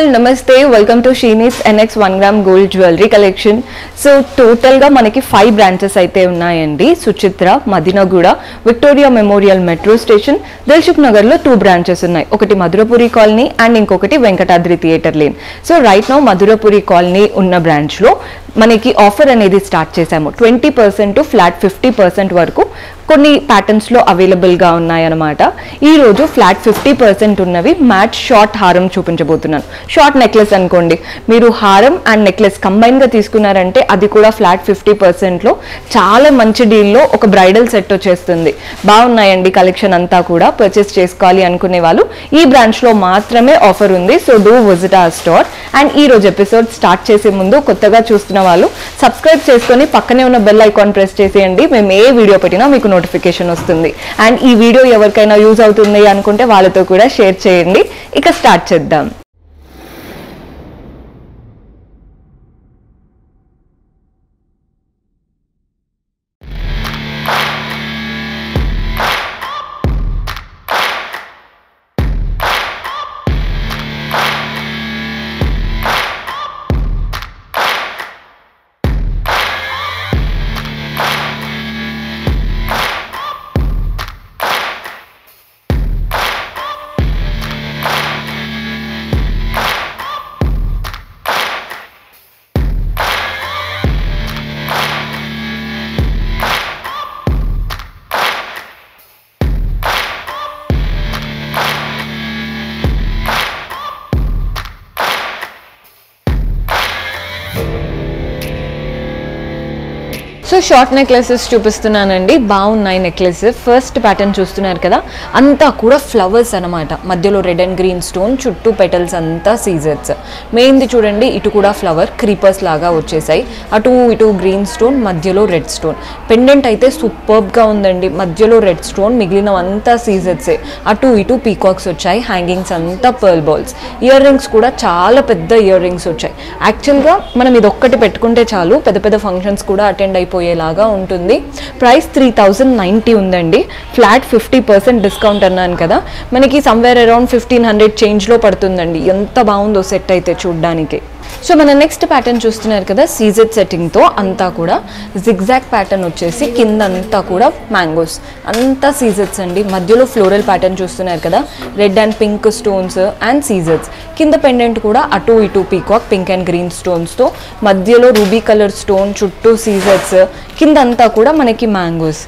All నమస్తే welcome to Sheeni's NX 1 gram gold jewelry collection. So total గా మనకి 5 branches అయితే ఉన్నాయండి. Suchitra, Madinaguda, Victoria Memorial metro station, Dilsukhnagar లో 2 బ్రాంచెస్ ఉన్నాయి. ఒకటి మధురపురి కాలనీ అండ్ ఇంకొకటి Venkatadri theatre lane. So right now Madhurapuri colony ఉన్న బ్రాంచ్ లో మనకి ఆఫర్ అనేది స్టార్ట్ చేసాము. 20% టు ఫ్లాట్ 50% వరకు కొన్ని ప్యాటర్న్స్ లో అవైలబుల్ గా ఉన్నాయన్నమాట. ఈ రోజు ఫ్లాట్ 50% ఉన్నవి మ్యాట్ షార్ట్ హారం చూపించబోతున్నాను. షార్ట్ నెక్లెస్ అనుకోండి, మీరు హారం అండ్ నెక్లెస్ కంబైన్ గా తీసుకున్నారంటే అది కూడా ఫ్లాట్ 50% లో చాలా మంచి డీల్ లో ఒక బ్రైడల్ సెట్ వచ్చేస్తుంది. బాగున్నాయండి కలెక్షన్ అంతా కూడా. పర్చేస్ చేసుకోవాలి అనుకునే వాళ్ళు ఈ బ్రాంచ్ లో మాత్రమే ఆఫర్ ఉంది. So do visit our store. And ఈ రోజు ఎపిసోడ్ స్టార్ట్ చేసే ముందు కొత్తగా చూస్తున్న వాళ్ళు సబ్స్క్రైబ్ చేసుకొని పక్కనే ఉన్న బెల్ ఐకాన్ ప్రెస్ చేసేయండి. మేము ఏ వీడియో పెట్టినా మీకు నోటిఫికేషన్ వస్తుంది. అండ్ ఈ వీడియో ఎవరికైనా యూజ్ అవుతుంది అనుకుంటే వాళ్ళతో కూడా షేర్ చేయండి. ఇక స్టార్ట్ చేద్దాం. సో షార్ట్ నెక్లెసెస్ చూపిస్తున్నానండి. బాగున్నాయి నెక్లెస్. ఫస్ట్ ప్యాటర్న్ చూస్తున్నారు కదా, అంతా కూడా ఫ్లవర్స్ అనమాట. మధ్యలో రెడ్ అండ్ గ్రీన్ స్టోన్, చుట్టూ పెటల్స్ అంతా సీజర్స్. మెయిన్ది చూడండి, ఇటు కూడా ఫ్లవర్ క్రీపర్స్ లాగా వచ్చేసాయి. అటు ఇటు గ్రీన్ స్టోన్, మధ్యలో రెడ్ స్టోన్. పెండెంట్ అయితే సూపర్బ్గా ఉందండి. మధ్యలో రెడ్ స్టోన్, మిగిలినవంతా సీజర్సే. అటు ఇటు పీకాక్స్ వచ్చాయి. హ్యాంగింగ్స్ అంతా పర్ల్ బాల్స్. ఇయర్ రింగ్స్ కూడా చాలా పెద్ద ఇయర్ రింగ్స్ వచ్చాయి. యాక్చువల్గా మనం ఇది ఒక్కటి పెట్టుకుంటే చాలు, పెద్ద పెద్ద ఫంక్షన్స్ కూడా అటెండ్ అయిపోయేలాగా ఉంటుంది. ప్రైస్ 3090 ఉందండి. ఫ్లాట్ 50% డిస్కౌంట్ అన్నాను కదా, మనకి సమ్వేర్ అరౌండ్ 1500 చేంజ్లో పడుతుందండి. ఎంత బాగుందో సెట్ అయితే చూడ్డానికి. సో మన నెక్స్ట్ ప్యాటర్న్ చూస్తున్నారు కదా, సీజెడ్ సెట్టింగ్తో అంతా కూడా జిగ్జాగ్ ప్యాటర్న్ వచ్చేసి కింద అంతా కూడా మ్యాంగోస్, అంతా సీజెడ్స్ అండి. మధ్యలో ఫ్లోరల్ ప్యాటర్న్ చూస్తున్నారు కదా, red and pink stones and సీజెడ్స్. కింద పెండెంట్ కూడా అటు ఇటు పీకాక్ పింక్ అండ్ గ్రీన్ స్టోన్స్తో, మధ్యలో రూబీ కలర్ స్టోన్, చుట్టూ సీజెడ్స్, కింద అంతా కూడా మనకి మ్యాంగోస్.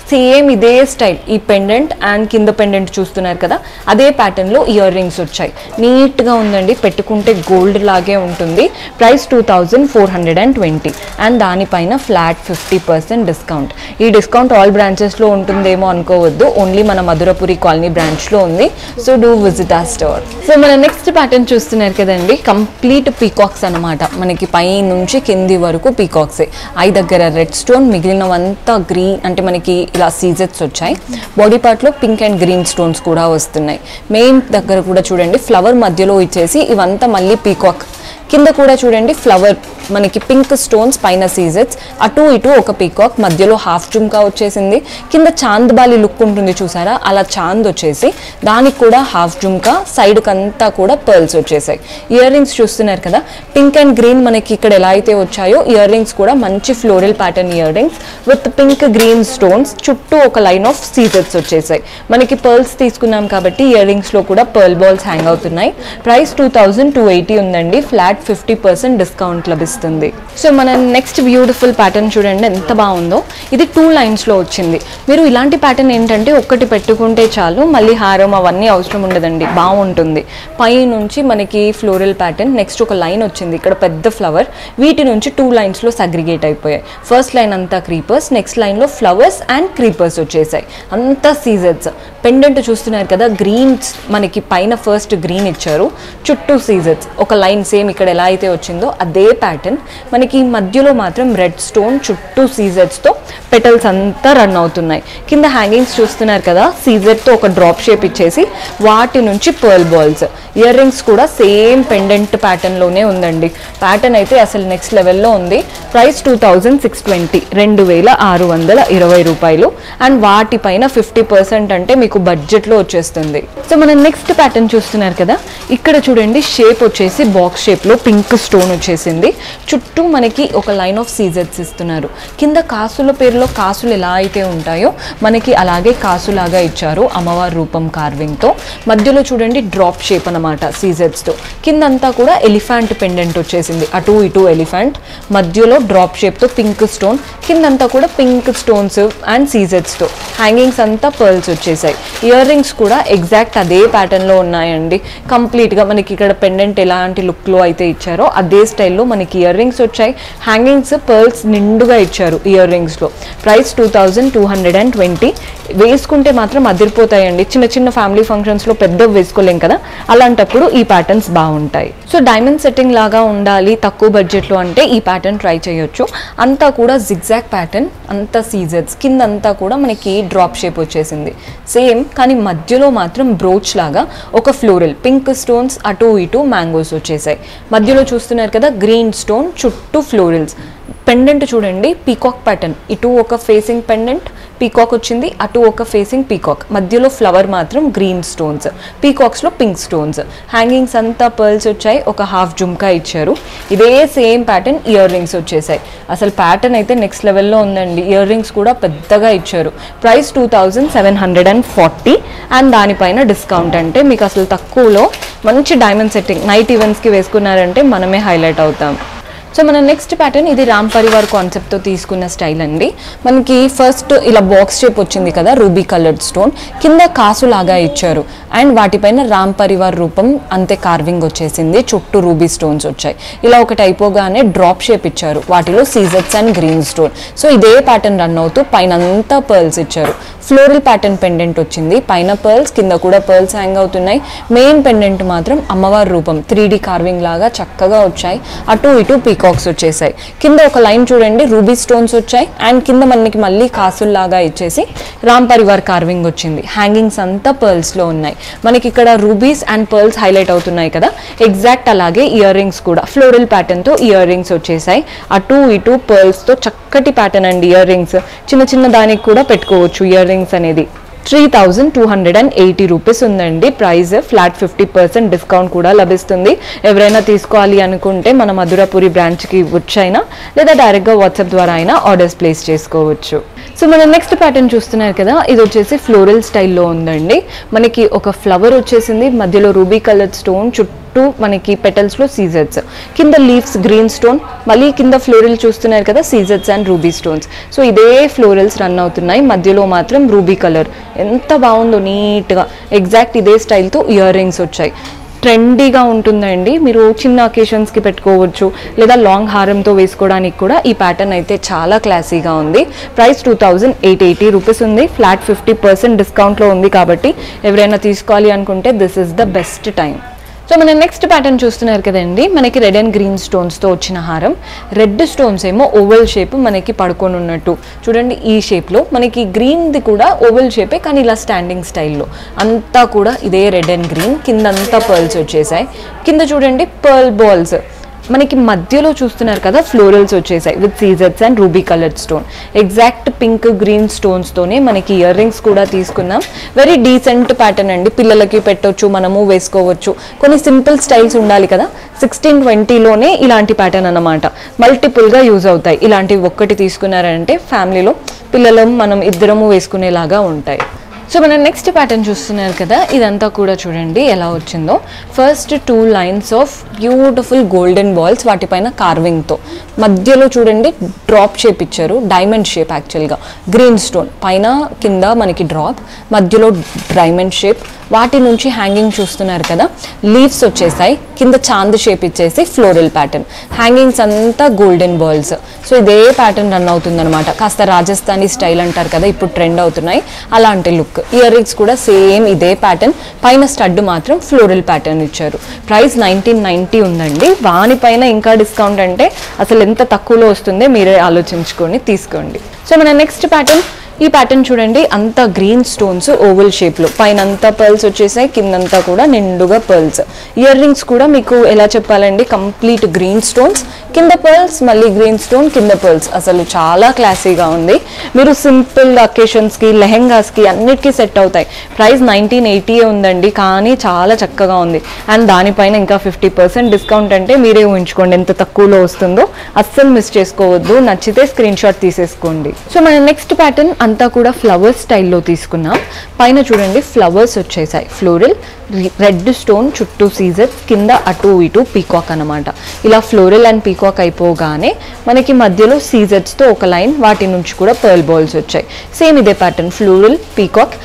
సేమ్ ఇదే స్టైల్, ఈ పెండెంట్ అండ్ కింద పెండెంట్ చూస్తున్నారు కదా, అదే ప్యాటర్న్లో ఇయర్ రింగ్స్ వచ్చాయి. నీట్గా ఉందండి, పెట్టుకుంటే గోల్డ్ లాగే ఉంటుంది. ప్రైస్ 2420 అండ్ దానిపైన ఫ్లాట్ 50% డిస్కౌంట్. ఈ డిస్కౌంట్ ఆల్ బ్రాంచెస్లో ఉంటుందేమో అనుకోవద్దు, ఓన్లీ మన మధురపురి కాలనీ బ్రాంచ్లో ఉంది. సో డూ విజిట్ ఆ స్టోర్. సో మన నెక్స్ట్ ప్యాటర్న్ చూస్తున్నారు కదండి, కంప్లీట్ పీకాక్స్ అనమాట. మనకి పై నుంచి కింది వరకు పీకాక్సే. ఐ దగ్గర రెడ్ స్టోన్, మిగిలినవంతా గ్రీన్, అంటే మనకి ఇలా సీజెట్స్ వచ్చాయి. బాడీ పార్ట్లో పింక్ అండ్ గ్రీన్ స్టోన్స్ కూడా వస్తున్నాయి. మెయిన్ దగ్గర కూడా చూడండి, ఫ్లవర్ మధ్యలో ఇచ్చేసి ఇవంతా మళ్ళీ పీకాక్. కింద కూడా చూడండి ఫ్లవర్, మనకి పింక్ స్టోన్స్, పైన సీజెట్స్, అటు ఇటు ఒక పీకాక్, మధ్యలో హాఫ్ జుమ్కా వచ్చేసింది. కింద చాంద్బాలి లుక్ ఉంటుంది చూసారా, అలా చాంద్ వచ్చేసి దానికి కూడా హాఫ్ జుమ్కా, సైడ్కి అంతా కూడా పర్ల్స్ వచ్చేసాయి. ఇయర్ రింగ్స్ చూస్తున్నారు కదా, పింక్ అండ్ గ్రీన్ మనకి ఇక్కడ ఎలా అయితే వచ్చాయో, ఇయర్ రింగ్స్ కూడా మంచి floral pattern ear rings with pink green stones, చుట్టూ ఒక లైన్ ఆఫ్ సీజెట్స్ వచ్చేసాయి. మనకి పర్ల్స్ తీసుకున్నాం కాబట్టి ఇయర్ రింగ్స్లో కూడా పర్ల్ బాల్స్ హ్యాంగ్ అవుతున్నాయి. ప్రైస్ 2280 ఉందండి. ఫ్లాట్ 50% డిస్కౌంట్ లభిస్తుంది. సో మన నెక్స్ట్ బ్యూటిఫుల్ ప్యాటర్న్ చూడండి, ఎంత బాగుందో. ఇది 2 లైన్స్లో వచ్చింది. మీరు ఇలాంటి ప్యాటర్న్ ఏంటంటే ఒక్కటి పెట్టుకుంటే చాలు, మళ్ళీ హారం అవన్నీ అవసరం ఉండదండి, బాగుంటుంది. పై నుంచి మనకి ఫ్లోరల్ ప్యాటర్న్, నెక్స్ట్ ఒక లైన్ వచ్చింది, ఇక్కడ పెద్ద ఫ్లవర్. వీటి నుంచి 2 లైన్స్లో సగ్రిగేట్ అయిపోయాయి. ఫస్ట్ లైన్ అంతా క్రీపర్స్, నెక్స్ట్ లైన్లో ఫ్లవర్స్ అండ్ క్రీపర్స్ వచ్చేసాయి. అంతా సీజెడ్స్. పెండెంట్ చూస్తున్నారు కదా, గ్రీన్స్ మనకి పైన ఫస్ట్ గ్రీన్ ఇచ్చారు, చుట్టూ సీజెడ్స్, ఒక లైన్ సేమ్ ఇక్కడ ఎలా అయితే వచ్చిందో అదే ప్యాటర్న్. ప్యాటర్న్. మనకి మధ్యలో మాత్రం రెడ్ స్టోన్ చుట్టూ సీజెడ్స్తో పెటల్స్ అంతా రన్ అవుతున్నాయి. కింద హ్యాంగింగ్స్ చూస్తున్నారు కదా, సీజెడ్తో ఒక డ్రాప్ షేప్ ఇచ్చేసి వాటి నుంచి పర్ల్ బాల్స్. ఇయర్ రింగ్స్ కూడా సేమ్ పెండెంట్ ప్యాటర్న్లోనే ఉందండి. ప్యాటర్న్ అయితే అసలు నెక్స్ట్ లెవెల్లో ఉంది. ప్రైస్ 2620, 2620 రూపాయలు. అండ్ వాటిపైన 50% అంటే మీకు బడ్జెట్లో వచ్చేస్తుంది. సో మనం నెక్స్ట్ ప్యాటర్న్ చూస్తున్నారు కదా, ఇక్కడ చూడండి షేప్ వచ్చేసి బాక్స్ షేప్లో పింక్ స్టోన్ వచ్చేసింది. చుట్టూ మనకి ఒక లైన్ ఆఫ్ సీజెడ్స్ ఇస్తున్నారు. కింద కాసుల పేరులో కాసులు ఎలా అయితే ఉంటాయో మనకి అలాగే కాసులాగా ఇచ్చారు అమ్మవారి రూపం కార్వింగ్తో. మధ్యలో చూడండి డ్రాప్ షేప్ అనమాట సీజెడ్స్తో. కిందంతా కూడా ఎలిఫెంట్ పెండెంట్ వచ్చేసింది, అటు ఇటు ఎలిఫెంట్, మధ్యలో డ్రాప్ షేప్తో పింక్ స్టోన్, కిందంతా కూడా పింక్ స్టోన్స్ అండ్ సీజెడ్స్తో. హ్యాంగింగ్స్ అంతా పర్ల్స్ వచ్చేసాయి. ఇయర్ రింగ్స్ కూడా ఎగ్జాక్ట్ అదే ప్యాటర్న్లో ఉన్నాయండి. కంప్లీట్గా మనకి ఇక్కడ పెండెంట్ ఎలాంటి లుక్లో అయితే ఇచ్చారో అదే స్టైల్లో మనకి ఇయర్ రింగ్స్ వచ్చాయి. హ్యాంగింగ్స్ పర్ల్స్ నిండుగా ఇచ్చారు ఇయర్ రింగ్స్లో. ప్రైస్ 2220. వేసుకుంటే మాత్రం అదిరిపోతాయండి. చిన్న చిన్న ఫ్యామిలీ ఫంక్షన్స్లో పెద్దవి వేసుకోలేం కదా, అలాంటప్పుడు ఈ ప్యాటర్న్స్ బాగుంటాయి. సో డైమండ్ సెట్టింగ్ లాగా ఉండాలి తక్కువ బడ్జెట్లో అంటే ఈ ప్యాటర్న్ ట్రై చేయొచ్చు. అంతా కూడా జిగ్జాగ్ ప్యాటర్న్, అంతా సీజెడ్స్, కింద అంతా కూడా మనకి డ్రాప్ షేప్ వచ్చేసింది సేమ్. కానీ మధ్యలో మాత్రం బ్రోచ్ లాగా ఒక ఫ్లోరల్ పింక్ స్టోన్స్, అటు ఇటు మ్యాంగోస్ వచ్చేసాయి. మధ్యలో చూస్తున్నారు కదా గ్రీన్ స్టోన్, చుట్టూ ఫ్లోరల్స్. పెండెంట్ చూడండి పీకాక్ ప్యాటర్న్, ఇటు ఒక ఫేసింగ్ పెండెంట్ పీకాక్ వచ్చింది, అటు ఒక ఫేసింగ్ పీకాక్, మధ్యలో ఫ్లవర్ మాత్రం గ్రీన్ స్టోన్స్, పీకాక్స్లో పింక్ స్టోన్స్. హ్యాంగింగ్స్ అంతా పర్ల్స్ వచ్చాయి, ఒక హాఫ్ జుమ్కా ఇచ్చారు. ఇదే సేమ్ ప్యాటర్న్ ఇయర్ రింగ్స్ వచ్చేసాయి. అసలు ప్యాటర్న్ అయితే నెక్స్ట్ లెవెల్లో ఉందండి. ఇయర్ రింగ్స్ కూడా పెద్దగా ఇచ్చారు. ప్రైస్ 2740. అండ్ దానిపైన డిస్కౌంట్ అంటే మీకు అసలు తక్కువలో మంచి డైమండ్ సెట్టింగ్ నైట్ ఈవెంట్స్కి వేసుకున్నారంటే మనమే హైలైట్ అవుతాం. సో మన నెక్స్ట్ ప్యాటర్న్ ఇది రామ్ పరివార్ కాన్సెప్ట్తో తీసుకున్న స్టైల్ అండి. మనకి ఫస్ట్ ఇలా బాక్స్ షేప్ వచ్చింది కదా, రూబీ కలర్డ్ స్టోన్, కింద కాసు లాగా ఇచ్చారు. అండ్ వాటిపైన రామ్ పరివార్ రూపం అంతే కార్వింగ్ వచ్చేసింది, చుట్టూ రూబీ స్టోన్స్ వచ్చాయి. ఇలా ఒకటి అయిపోగానే డ్రాప్ షేప్ ఇచ్చారు, వాటిలో సీజెడ్స్ అండ్ గ్రీన్ స్టోన్. సో ఇదే ప్యాటర్న్ రన్ అవుతూ పైన అంతా పర్ల్స్ ఇచ్చారు. ఫ్లోరల్ ప్యాటర్న్ పెండెంట్ వచ్చింది, పైన పర్ల్స్, కింద కూడా పర్ల్స్ హ్యాంగ్ అవుతున్నాయి. మెయిన్ పెండెంట్ మాత్రం అమ్మవారి రూపం 3D కార్వింగ్ లాగా చక్కగా వచ్చాయి. అటు ఇటు పీకాక్స్ వచ్చేసాయి. కింద ఒక లైన్ చూడండి రూబీ స్టోన్స్ వచ్చాయి. అండ్ కింద మనకి మళ్ళీ కాసుల్లాగా ఇచ్చేసి రామ్ పరివార్ కార్వింగ్ వచ్చింది. హ్యాంగింగ్స్ అంతా పర్ల్స్లో ఉన్నాయి. మనకి ఇక్కడ రూబీస్ అండ్ పర్ల్స్ హైలైట్ అవుతున్నాయి కదా, ఎగ్జాక్ట్ అలాగే ఇయర్ రింగ్స్ కూడా ఫ్లోరల్ ప్యాటర్న్తో ఇయర్ రింగ్స్ వచ్చేసాయి. అటు ఇటు పర్ల్స్తో చక్కటి ప్యాటర్న్ అండి. ఇయర్ రింగ్స్ చిన్న చిన్న దానికి కూడా పెట్టుకోవచ్చు. ఇయర్ రింగ్స్ అనేది 3280 రూపీస్ ఉందండి ప్రైస్. ఫ్లాట్ 50% డిస్కౌంట్ కూడా లభిస్తుంది. ఎవరైనా తీసుకోవాలి అనుకుంటే మన మధురపురి బ్రాంచ్కి వచ్చైనా లేదా డైరెక్ట్గా వాట్సాప్ ద్వారా అయినా ఆర్డర్స్ ప్లేస్ చేసుకోవచ్చు. సో మన నెక్స్ట్ ప్యాటర్న్ చూస్తున్నారు కదా, ఇది వచ్చేసి ఫ్లోరల్ స్టైల్లో ఉందండి. మనకి ఒక ఫ్లవర్ వచ్చేసింది, మధ్యలో రూబీ కలర్ స్టోన్, చుట్టూ మనకి పెటల్స్లో సీజెడ్స్, కింద లీవ్స్ గ్రీన్ స్టోన్, మళ్ళీ కింద ఫ్లోరల్ చూస్తున్నారు కదా సీజెడ్స్ అండ్ రూబీ స్టోన్స్. సో ఇదే ఫ్లోరల్స్ రన్ అవుతున్నాయి. మధ్యలో మాత్రం రూబీ కలర్, ఎంత బాగుందో నీట్గా. ఎగ్జాక్ట్ ఇదే స్టైల్తో ఇయర్ రింగ్స్ వచ్చాయి. ట్రెండీగా ఉంటుందండి, మీరు చిన్న అకేషన్స్కి పెట్టుకోవచ్చు లేదా లాంగ్ హారంతో వేసుకోవడానికి కూడా ఈ ప్యాటర్న్ అయితే చాలా క్లాసీగా ఉంది. ప్రైస్ 2880 రూపీస్ ఉంది. ఫ్లాట్ 50% డిస్కౌంట్లో ఉంది కాబట్టి ఎవరైనా తీసుకోవాలి అనుకుంటే this is the best time. So మన నెక్స్ట్ ప్యాటర్న్ చూస్తున్నారు కదండి, మనకి రెడ్ అండ్ గ్రీన్ స్టోన్స్తో వచ్చిన హారం. రెడ్ స్టోన్స్ ఏమో ఓవెల్ షేప్ మనకి పడుకొని ఉన్నట్టు చూడండి. ఈ షేప్లో మనకి గ్రీన్ది కూడా ఓవెల్ షేపే కానీ ఇలా స్టాండింగ్ స్టైల్లో. అంతా కూడా ఇదే రెడ్ అండ్ గ్రీన్, కిందంతా పర్ల్స్ వచ్చేసాయి. కింద చూడండి పర్ల్ బాల్స్. మనకి మధ్యలో చూస్తున్నారు కదా ఫ్లోరల్స్ వచ్చేసాయి విత్ సీజెడ్స్ and ruby coloured stone. Exact pink green స్టోన్స్తోనే మనకి ఇయర్ రింగ్స్ కూడా తీసుకున్నాం. వెరీ డీసెంట్ ప్యాటర్న్ అండి, పిల్లలకి పెట్టవచ్చు, మనము వేసుకోవచ్చు. కొన్ని సింపుల్ స్టైల్స్ ఉండాలి కదా, 1620లోనే ఇలాంటి ప్యాటర్న్ అన్నమాట. మల్టిపుల్గా యూజ్ అవుతాయి. ఇలాంటివి ఒక్కటి తీసుకున్నారంటే ఫ్యామిలీలో పిల్లలు మనం ఇద్దరము వేసుకునేలాగా ఉంటాయి. సో మనం నెక్స్ట్ ప్యాటర్న్ చూస్తున్నారు కదా, ఇదంతా కూడా చూడండి ఎలా వచ్చిందో. First 2 lines of beautiful golden balls, వాటిపైన కార్వింగ్తో. మధ్యలో చూడండి డ్రాప్ షేప్ ఇచ్చారు, డైమండ్ షేప్ యాక్చువల్గా. గ్రీన్ స్టోన్ పైన కింద మనకి డ్రాప్, మధ్యలో డైమండ్ షేప్. వాటి నుంచి హ్యాంగింగ్ చూస్తున్నారు కదా, లీవ్స్ వచ్చేసాయి. కింద చాంద్ షేప్ ఇచ్చేసి ఫ్లోరల్ ప్యాటర్న్. హ్యాంగింగ్స్ అంతా గోల్డెన్ బాల్స్. సో ఇదే ప్యాటర్న్ రన్ అవుతుంది అనమాట. కాస్త రాజస్థానీ స్టైల్ అంటారు కదా, ఇప్పుడు ట్రెండ్ అవుతున్నాయి అలాంటి లుక్. ఇయర్ రింగ్స్ కూడా సేమ్ ఇదే ప్యాటర్న్, పైన స్టడ్ మాత్రం ఫ్లోరల్ ప్యాటర్న్ ఇచ్చారు. ప్రైస్ 1990 ఉందండి. దానిపైన ఇంకా డిస్కౌంట్ అంటే అసలు ఎంత తక్కువలో వస్తుందో మీరే ఆలోచించుకొని తీసుకోండి. సో మన నెక్స్ట్ ప్యాటర్న్, ఈ ప్యాటర్న్ చూడండి, అంతా గ్రీన్ స్టోన్స్ ఓవల్ షేప్లో, పైన అంతా పర్ల్స్ వచ్చేసాయి, కిందంతా కూడా నిండుగా పర్ల్స్. ఇయర్ రింగ్స్ కూడా మీకు ఎలా చెప్పాలండి, కంప్లీట్ గ్రీన్ స్టోన్స్, కింద పర్ల్స్, మళ్ళీ గ్రీన్ స్టోన్, కింద పర్ల్స్. అసలు చాలా క్లాసీగా ఉంది. మీరు సింపుల్ అకేషన్స్కి, లెహెంగాస్కి అన్నిటికీ సెట్ అవుతాయి. ప్రైస్ 1980 ఉందండి, కానీ చాలా చక్కగా ఉంది. అండ్ దానిపైన ఇంకా 50% డిస్కౌంట్ అంటే మీరే ఊహించుకోండి ఎంత తక్కువలో వస్తుందో. అస్సలు మిస్ చేసుకోవద్దు, నచ్చితే స్క్రీన్ షాట్ తీసేసుకోండి. సో మన నెక్స్ట్ ప్యాటర్న్ అంతా కూడా ఫ్లవర్స్ స్టైల్లో తీసుకున్నాం. పైన చూడండి ఫ్లవర్స్ వచ్చేసాయి, ఫ్లోరల్, రెడ్ స్టోన్, చుట్టూ సీజర్స్, కింద అటు ఇటు పీకాక్ అనమాట. ఇలా ఫ్లోరల్ అండ్ పీకాక్ అయిపోగానే మనకి మధ్యలో సీజర్స్తో ఒక లైన్, వాటి నుంచి కూడా పర్ల్ బాల్స్ వచ్చాయి. సేమ్ ఇదే ప్యాటర్న్, ఫ్లోరల్, పీకాక్.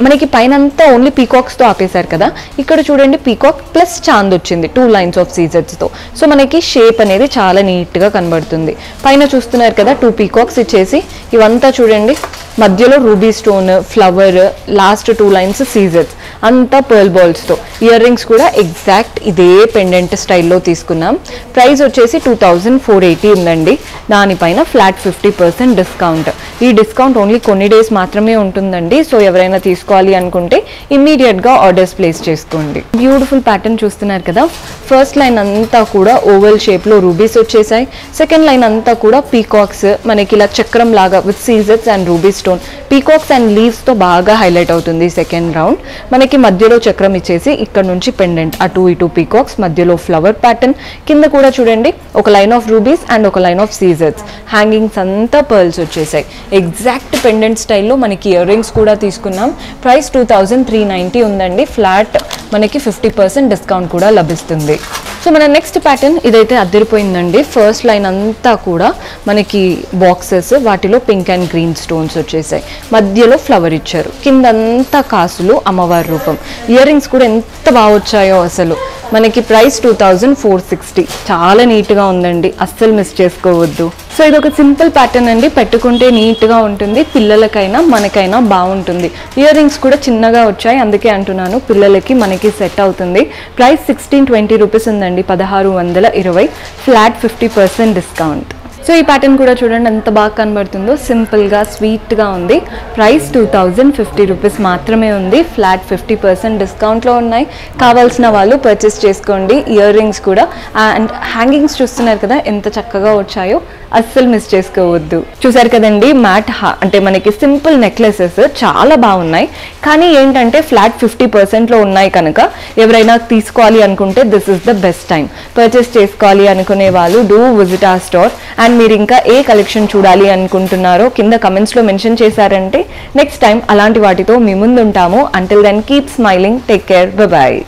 మనకి పైన అంతా ఓన్లీ పీకాక్స్తో ఆపేశారు కదా, ఇక్కడ చూడండి పీకాక్ ప్లస్ చాంద్ వచ్చింది 2 లైన్స్ ఆఫ్ సీజర్స్తో. సో మనకి షేప్ అనేది చాలా నీట్గా కనబడుతుంది. పైన చూస్తున్నారు కదా 2 పీకాక్స్ ఇచ్చేసి, ఇవంతా చూడండి మధ్యలో ruby stone, flower, last 2 lines scissors, అంతా పర్ల్ బాల్స్తో. ఇయర్ రింగ్స్ కూడా ఎగ్జాక్ట్ ఇదే పెండెంట్ స్టైల్లో తీసుకున్నాం. ప్రైస్ వచ్చేసి 2480 ఉందండి. దానిపైన ఫ్లాట్ 50% డిస్కౌంట్. ఈ డిస్కౌంట్ ఓన్లీ కొన్ని డేస్ మాత్రమే ఉంటుందండి. సో ఎవరైనా తీసుకోవాలి అనుకుంటే ఇమ్మీడియట్గా ఆర్డర్స్ ప్లేస్ చేసుకోండి. బ్యూటిఫుల్ ప్యాటర్న్ చూస్తున్నారు కదా, ఫస్ట్ లైన్ అంతా కూడా ఓవల్ షేప్లో రూబీస్ వచ్చేసాయి. సెకండ్ లైన్ అంతా కూడా పీకాక్స్, మనకి ఇలా చక్రం లాగా విత్ సీజర్స్ and ruby stone. Peacocks and లీవ్స్తో బాగా హైలైట్ అవుతుంది సెకండ్ రౌండ్. మనకి మధ్యలో చక్రం ఇచ్చేసి ఇక్కడ నుంచి పెండెంట్, అటు ఇటు పీకాక్స్, మధ్యలో ఫ్లవర్ ప్యాటర్న్, కింద కూడా చూడండి ఒక లైన్ ఆఫ్ రూబీస్ అండ్ ఒక లైన్ ఆఫ్ సీజర్స్. హ్యాంగింగ్స్ అంతా పర్ల్స్ వచ్చేసాయి. ఎగ్జాక్ట్ పెండెంట్ స్టైల్లో మనకి ఇయర్ రింగ్స్ కూడా తీసుకున్నాం. ప్రైస్ 2390 ఉందండి. ఫ్లాట్ మనకి 50% డిస్కౌంట్ కూడా లభిస్తుంది. సో మన నెక్స్ట్ ప్యాటర్న్ ఇదైతే అద్దరిపోయిందండి. ఫస్ట్ లైన్ అంతా కూడా మనకి బాక్సెస్, వాటిలో పింక్ అండ్ గ్రీన్ స్టోన్స్ వచ్చేసాయి, మధ్యలో ఫ్లవర్ ఇచ్చారు, కిందంతా కాసులు, అమ్మవారి రూపం. ఇయర్ రింగ్స్ కూడా ఎంత బాగా వచ్చాయో అసలు. మనకి ప్రైస్ 2460. చాలా నీట్గా ఉందండి, అస్సలు మిస్ చేసుకోవద్దు. సో ఇది ఒక సింపుల్ ప్యాటర్న్ అండి, పెట్టుకుంటే నీట్గా ఉంటుంది, పిల్లలకైనా మనకైనా బాగుంటుంది. ఇయర్ రింగ్స్ కూడా చిన్నగా వచ్చాయి, అందుకే అంటున్నాను పిల్లలకి మనకి సెట్ అవుతుంది. ప్రైస్ 1620 రూపీస్ ఉందండి, 1620, ఫ్లాట్ 50% డిస్కౌంట్. సో ఈ ప్యాటర్న్ కూడా చూడండి ఎంత బాగా కనబడుతుందో, సింపుల్గా స్వీట్గా ఉంది. ప్రైస్ 2050 రూపీస్ మాత్రమే ఉంది. ఫ్లాట్ 50% డిస్కౌంట్లో ఉన్నాయి. కావాల్సిన వాళ్ళు పర్చేస్ చేసుకోండి. ఇయర్ రింగ్స్ కూడా అండ్ హ్యాంగింగ్స్ చూస్తున్నారు కదా ఎంత చక్కగా వచ్చాయో, అస్సలు మిస్ చేసుకోవద్దు. చూసారు కదండి, మ్యాట్ అంటే మనకి సింపుల్ నెక్లెసెస్ చాలా బాగున్నాయి, కానీ ఏంటంటే ఫ్లాట్ 50%లో ఉన్నాయి కనుక ఎవరైనా తీసుకోవాలి అనుకుంటే this is the best time. Purchase చేసుకోవాలి అనుకునే వాళ్ళు do visit our store. And మీరు ఇంకా ఏ కలెక్షన్ చూడాలి అనుకుంటున్నారో కింద కమెంట్స్లో మెన్షన్ చేశారంటే నెక్స్ట్ టైం అలాంటి వాటితో మీ ముందు ఉంటాము. Until then keep smiling, take care, bye bye.